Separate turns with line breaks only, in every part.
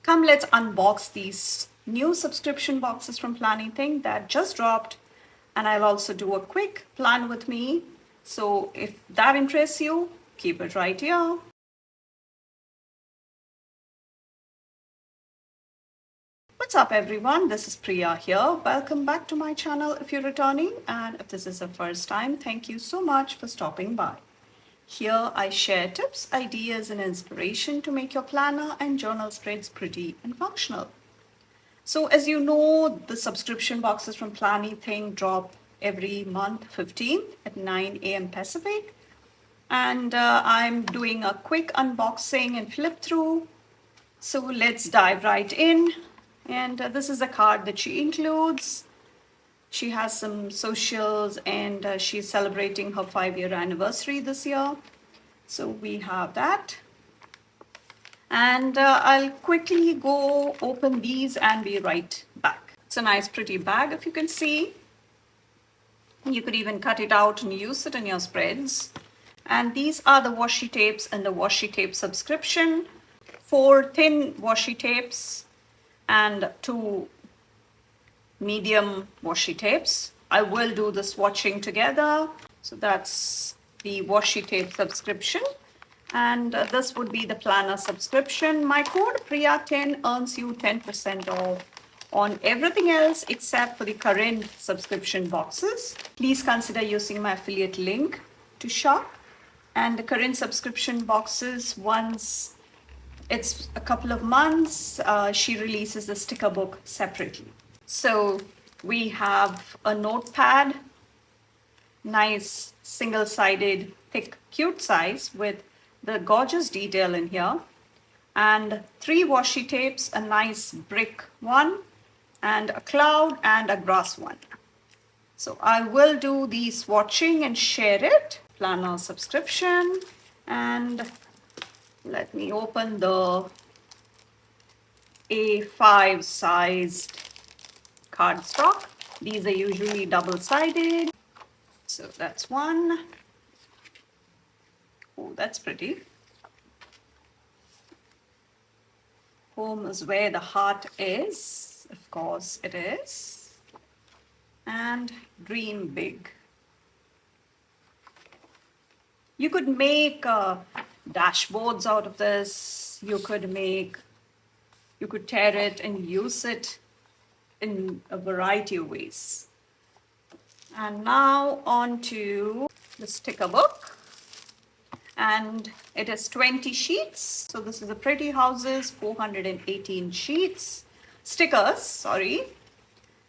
Come, let's unbox these new subscription boxes from Planything that just dropped, and I'll also do a quick plan with me. So if that interests you, keep it right here. What's up everyone, this is Priya here. Welcome back to my channel if you're returning, and if this is the first time, thank you so much for stopping by. Here I share tips, ideas and inspiration to make your planner and journal spreads pretty and functional. So as you know, the subscription boxes from Planything drop every month 15 at 9 a.m. Pacific. And I'm doing a quick unboxing and flip through. So let's dive right in. And this is a card that she includes. She has some socials and she's celebrating her 5-year anniversary this year. So we have that. And I'll quickly go open these and be right back. It's a nice pretty bag if you can see. You could even cut it out and use it in your spreads. And these are the washi tapes and the washi tape subscription. 4 thin washi tapes and 2 medium washi tapes. I will do the swatching together. So that's the washi tape subscription. And this would be the planner subscription. My code Priya10 earns you 10% off on everything else except for the current subscription boxes. Please consider using my affiliate link to shop. And the current subscription boxes, once it's a couple of months, she releases the sticker book separately. So we have a notepad, nice single-sided, thick, cute size with the gorgeous detail in here, and 3 washi tapes, a nice brick one, and a cloud and a grass one. So I will do the swatching and share it. Planner subscription, and let me open the A5 sized cardstock. These are usually double-sided. So that's one. Oh, that's pretty. Home is where the heart is. Of course it is. And dream big. You could make dashboards out of this. You could tear it and use it in a variety of ways. And now on to the sticker book. And it is 20 sheets. So this is a Pretty Houses, 418 sheets. Stickers, sorry.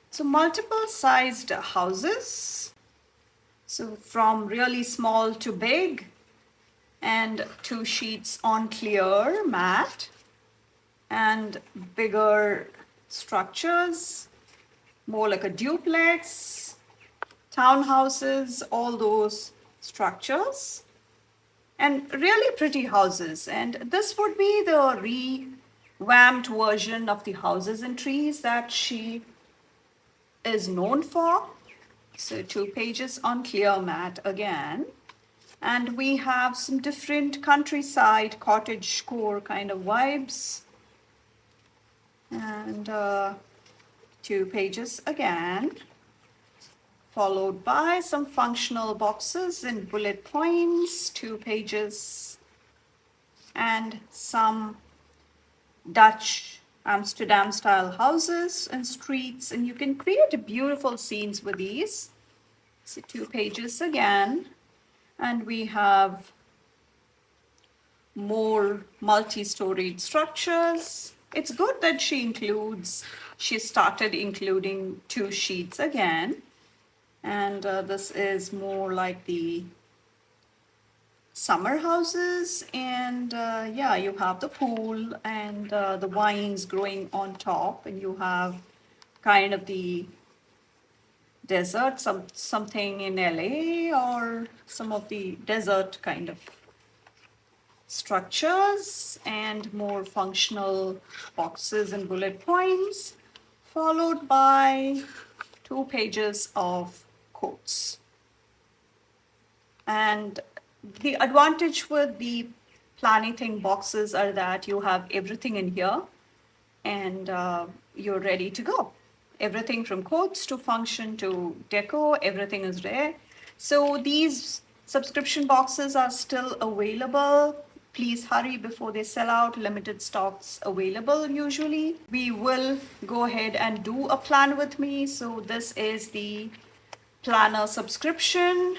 So multiple sized houses. So from really small to big, and 2 sheets on clear matte, and bigger structures, more like a duplex, townhouses, all those structures, and really pretty houses. And this would be the revamped version of the houses and trees that she is known for. So 2 pages on clear matte again. And we have some different countryside, cottage core kind of vibes. And 2 pages again, followed by some functional boxes and bullet points, 2 pages, and some Dutch Amsterdam style houses and streets, and you can create beautiful scenes with these. So 2 pages again, and we have more multi-storied structures. It's good that she started including 2 sheets again, and this is more like the summer houses, and yeah, you have the pool and the vines growing on top, and you have kind of the desert, something in LA, or some of the desert kind of structures, and more functional boxes and bullet points, followed by 2 pages of quotes. And the advantage with the Planything boxes are that you have everything in here. and you're ready to go. Everything from quotes to function to deco, everything is there. So these subscription boxes are still available. Please hurry before they sell out. Limited stocks available usually. We will go ahead and do a plan with me. So this is the planner subscription,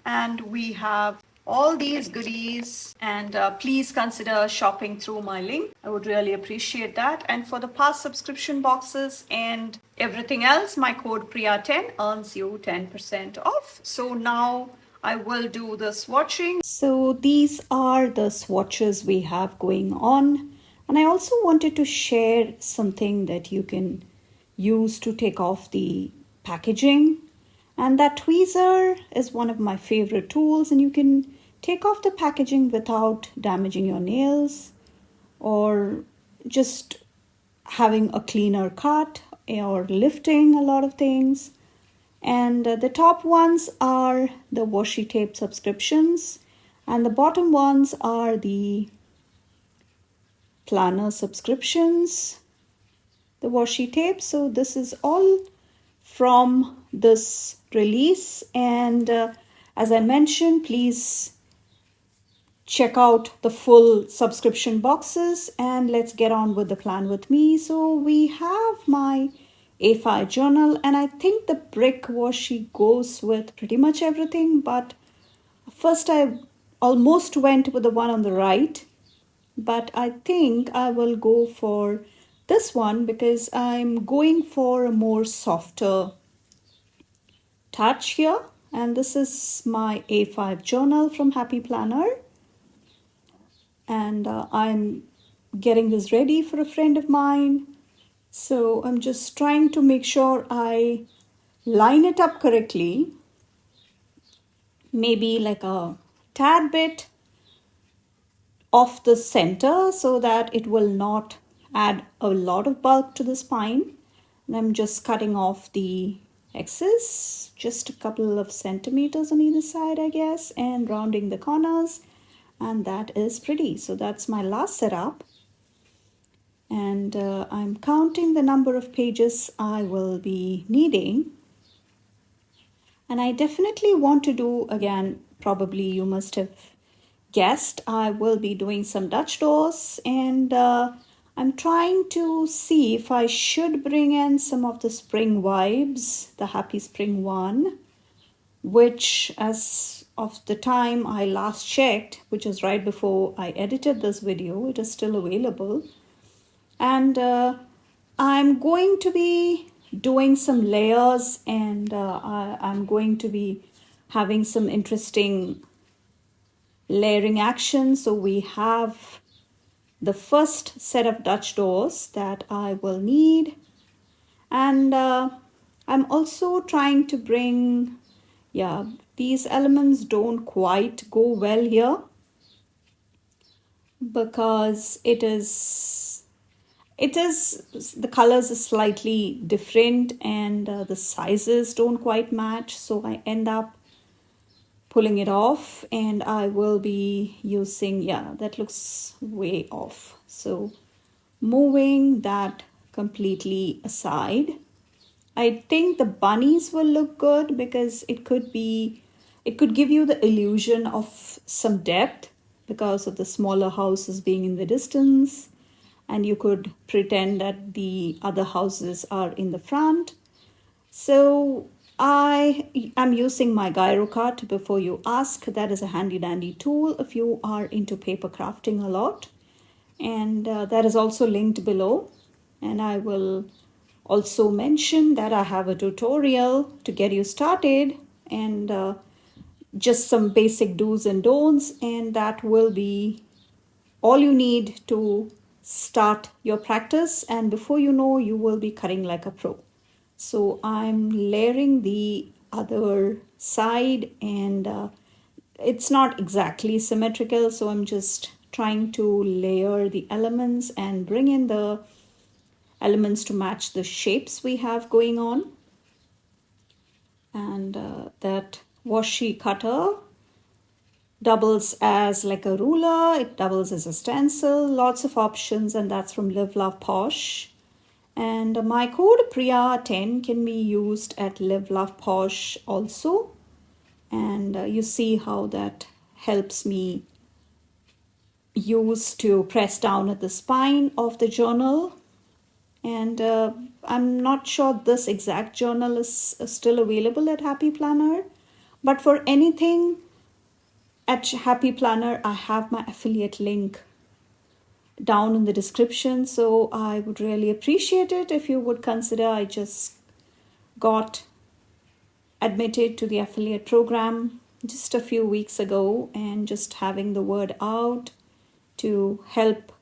and we have all these goodies, and please consider shopping through my link. I would really appreciate that. And for the past subscription boxes and everything else, my code Priya10 earns you 10% off. So now I will do the swatching. So these are the swatches we have going on, and I also wanted to share something that you can use to take off the packaging. And that tweezer is one of my favorite tools, and you can take off the packaging without damaging your nails or just having a cleaner cut or lifting a lot of things. And the top ones are the washi tape subscriptions, and the bottom ones are the planner subscriptions, the washi tape. So this is all from this release, and as I mentioned, please check out the full subscription boxes, and let's get on with the plan with me. So we have my A5 journal, and I think the brick washi goes with pretty much everything, but first I almost went with the one on the right, but I think I will go for this one because I'm going for a more softer touch here. And this is my A5 journal from Happy Planner, and I'm getting this ready for a friend of mine. So I'm just trying to make sure I line it up correctly, maybe like a tad bit off the center so that it will not add a lot of bulk to the spine. And I'm just cutting off the excess, just a couple of centimeters on either side, I guess, and rounding the corners, and that is pretty. So that's my last setup, and I'm counting the number of pages I will be needing. And I definitely want to do, again, probably you must have guessed, I will be doing some Dutch doors, and I'm trying to see if I should bring in some of the spring vibes, the Happy Spring one, which as of the time I last checked, which is right before I edited this video, it is still available. And I'm going to be doing some layers, and I'm going to be having some interesting layering action. So we have the first set of Dutch doors that I will need, and I'm also trying to bring, yeah, these elements don't quite go well here because it is the colors are slightly different, and the sizes don't quite match, so I end up pulling it off, and I will be using, yeah, that looks way off, so moving that completely aside. I think the bunnies will look good because it could give you the illusion of some depth because of the smaller houses being in the distance, and you could pretend that the other houses are in the front. So I am using my gyro cut. Before you ask, that is a handy dandy tool if you are into paper crafting a lot, and that is also linked below. And I will also mention that I have a tutorial to get you started, and just some basic do's and don'ts, and that will be all you need to start your practice, and before you know, you will be cutting like a pro. So I'm layering the other side, and it's not exactly symmetrical, so I'm just trying to layer the elements and bring in the elements to match the shapes we have going on. And that washi cutter doubles as like a ruler, it doubles as a stencil, lots of options, and that's from Live Love Posh. And my code Priya10 can be used at Live Love Posh also. And you see how that helps me use to press down at the spine of the journal. And I'm not sure this exact journal is still available at Happy Planner, but for anything at Happy Planner, I have my affiliate link down in the description. So I would really appreciate it if you would consider. I just got admitted to the affiliate program just a few weeks ago, and just having the word out to help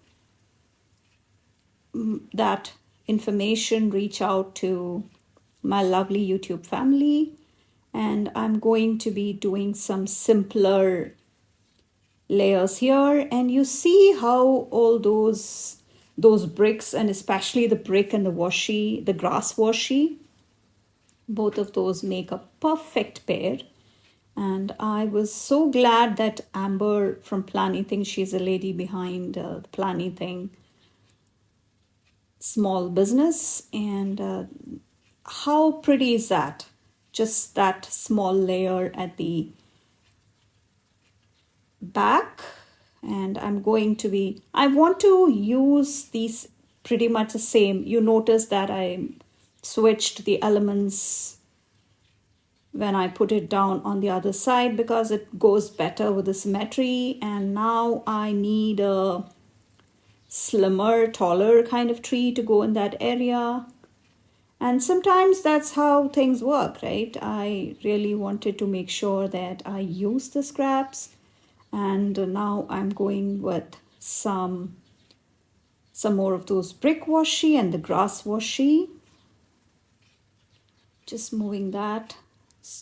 that information reach out to my lovely YouTube family. And I'm going to be doing some simpler layers here, and you see how all those bricks, and especially the brick and the washi, the grass washi, both of those make a perfect pair. And I was so glad that Amber from Planything, she's a lady behind the Planything small business, and how pretty is that? Just that small layer at the back. And I want to use these pretty much the same. You notice that I switched the elements when I put it down on the other side because it goes better with the symmetry. And now I need a slimmer, taller kind of tree to go in that area. And sometimes that's how things work, right? I really wanted to make sure that I use the scraps. And now I'm going with some more of those brick washi and the grass washi. Just moving that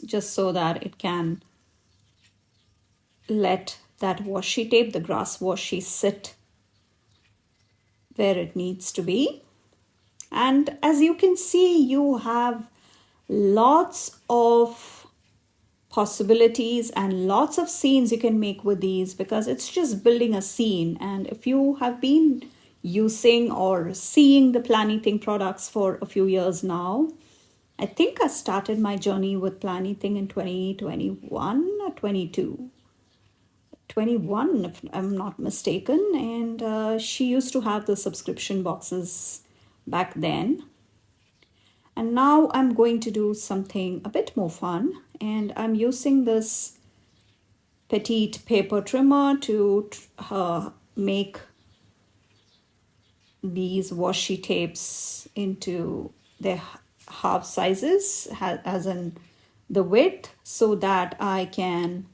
just so that it can let that washi tape, the grass washi, sit where it needs to be. And as you can see, you have lots of possibilities and lots of scenes you can make with these, because it's just building a scene. And if you have been using or seeing the Planything products for a few years now, I think I started my journey with Planything in 2021 or 21, if I'm not mistaken. And she used to have the subscription boxes back then. And now I'm going to do something a bit more fun, and I'm using this petite paper trimmer to make these washi tapes into their half sizes, as in the width, so that I can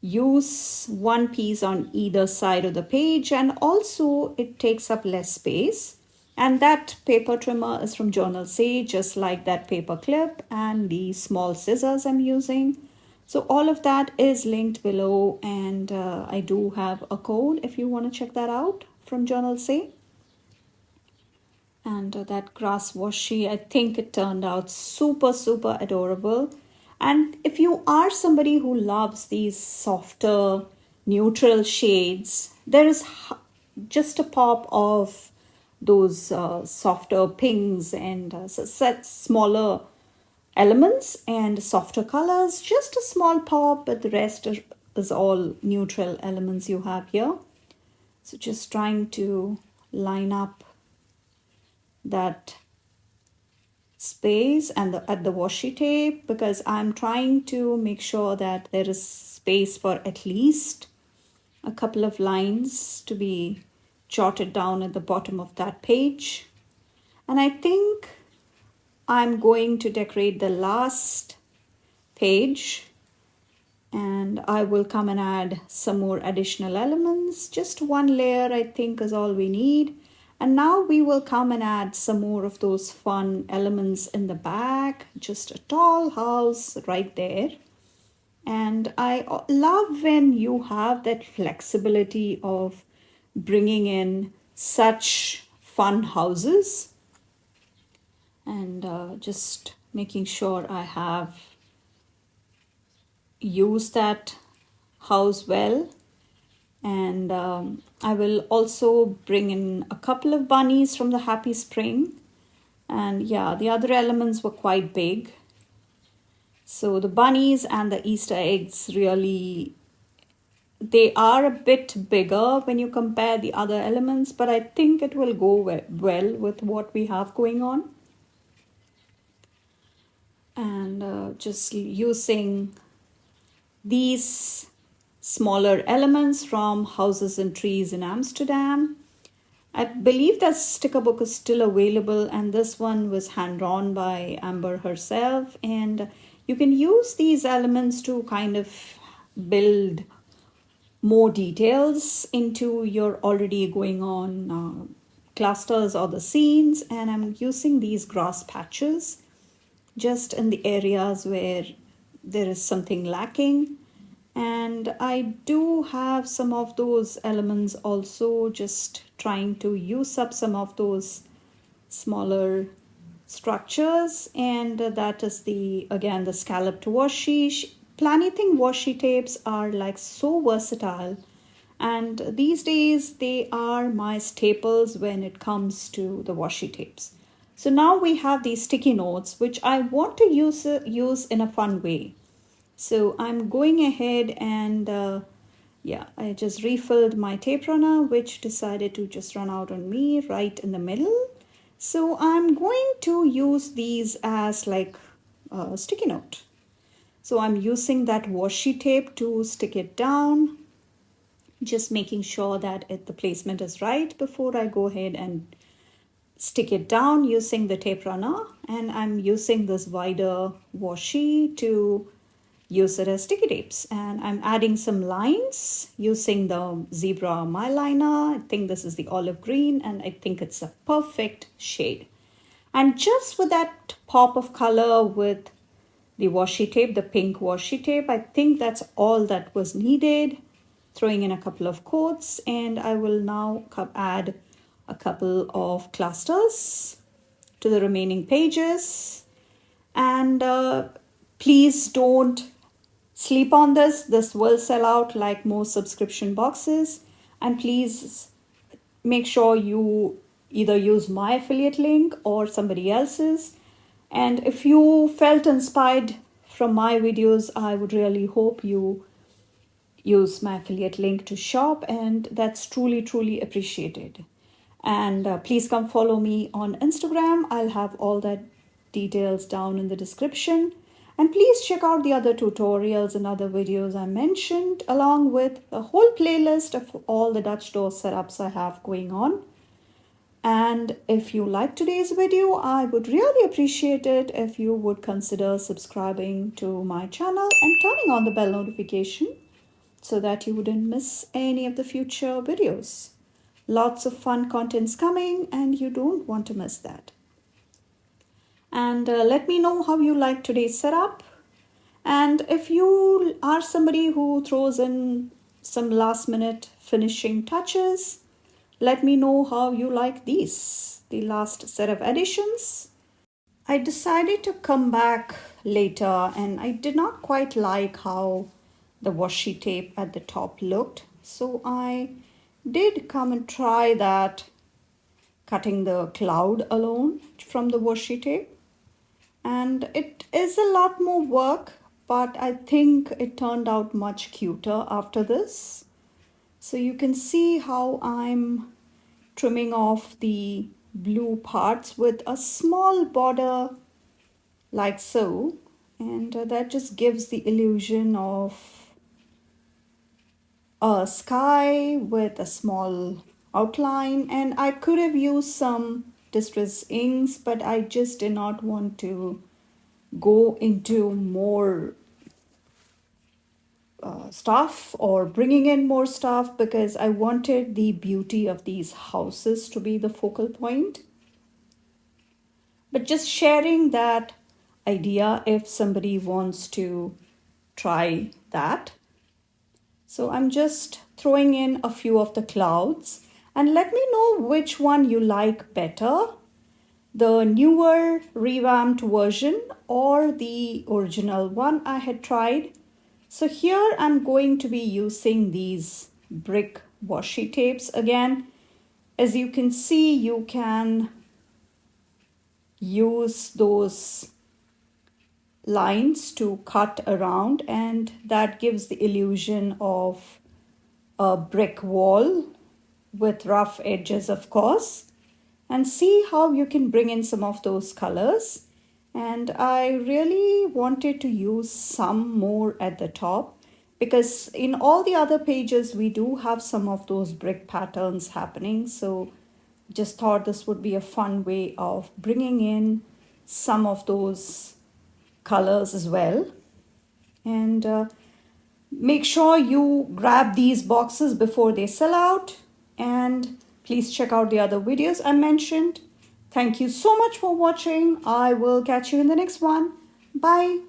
use one piece on either side of the page, and also it takes up less space. And that paper trimmer is from Journal Say, just like that paper clip and the small scissors I'm using. So all of that is linked below, and I do have a code if you want to check that out from Journal Say. And that grass washi, I think it turned out super, super adorable. And if you are somebody who loves these softer, neutral shades, there is just a pop of those softer pinks and smaller elements and softer colors. Just a small pop, but the rest is all neutral elements you have here. So just trying to line up that space and at the washi tape, because I'm trying to make sure that there is space for at least a couple of lines to be jotted down at the bottom of that page. And I think I'm going to decorate the last page, and I will come and add some more additional elements. Just one layer I think is all we need. And now we will come and add some more of those fun elements in the back, just a tall house right there. And I love when you have that flexibility of bringing in such fun houses, and just making sure I have used that house well. And I will also bring in a couple of bunnies from the Happy Spring. And yeah, the other elements were quite big. So the bunnies and the Easter eggs really, they are a bit bigger when you compare the other elements, but I think it will go well with what we have going on. And just using these smaller elements from Houses and Trees in Amsterdam. I believe that sticker book is still available, and this one was hand drawn by Amber herself. And you can use these elements to kind of build more details into your already going on clusters or the scenes. And I'm using these grass patches just in the areas where there is something lacking. And I do have some of those elements also, just trying to use up some of those smaller structures. And that is again the scalloped washi. Planything washi tapes are like so versatile, and these days they are my staples when it comes to the washi tapes. So now we have these sticky notes which I want to use in a fun way. So I'm going ahead and yeah, I just refilled my tape runner, which decided to just run out on me right in the middle. So I'm going to use these as like a sticky note. So I'm using that washi tape to stick it down, just making sure that the placement is right before I go ahead and stick it down using the tape runner. And I'm using this wider washi to use it as sticky tapes. And I'm adding some lines using the zebra myliner. I think this is the olive green, and I think it's a perfect shade. And just with that pop of color with the washi tape, the pink washi tape, I think that's all that was needed. Throwing in a couple of quotes, and I will now add a couple of clusters to the remaining pages. And please don't sleep on this. This will sell out like most subscription boxes. And please make sure you either use my affiliate link or somebody else's. And if you felt inspired from my videos, I would really hope you use my affiliate link to shop, and that's truly appreciated. And please come follow me on Instagram. I'll have all that details down in the description. And please check out the other tutorials and other videos I mentioned, along with a whole playlist of all the Dutch door setups I have going on. And if you like today's video, I would really appreciate it if you would consider subscribing to my channel and turning on the bell notification so that you wouldn't miss any of the future videos. Lots of fun contents coming, and you don't want to miss that. And let me know how you like today's setup. And if you are somebody who throws in some last minute finishing touches, let me know how you like these, the last set of additions. I decided to come back later, and I did not quite like how the washi tape at the top looked. So I did come and try that, cutting the cloud alone from the washi tape. And it is a lot more work, but I think it turned out much cuter after this. So you can see how I'm trimming off the blue parts with a small border like so. And that just gives the illusion of a sky with a small outline. And I could have used some distress inks, but I just did not want to go into more stuff or bringing in more stuff, because I wanted the beauty of these houses to be the focal point. But just sharing that idea if somebody wants to try that. So I'm just throwing in a few of the clouds, and let me know which one you like better, the newer revamped version or the original one I had tried. So here I'm going to be using these brick washi tapes again. As you can see, you can use those lines to cut around, and that gives the illusion of a brick wall with rough edges, of course. And see how you can bring in some of those colors. And I really wanted to use some more at the top, because in all the other pages we do have some of those brick patterns happening. So just thought this would be a fun way of bringing in some of those colors as well. And make sure you grab these boxes before they sell out, and please check out the other videos I mentioned. Thank you so much for watching. I will catch you in the next one. Bye.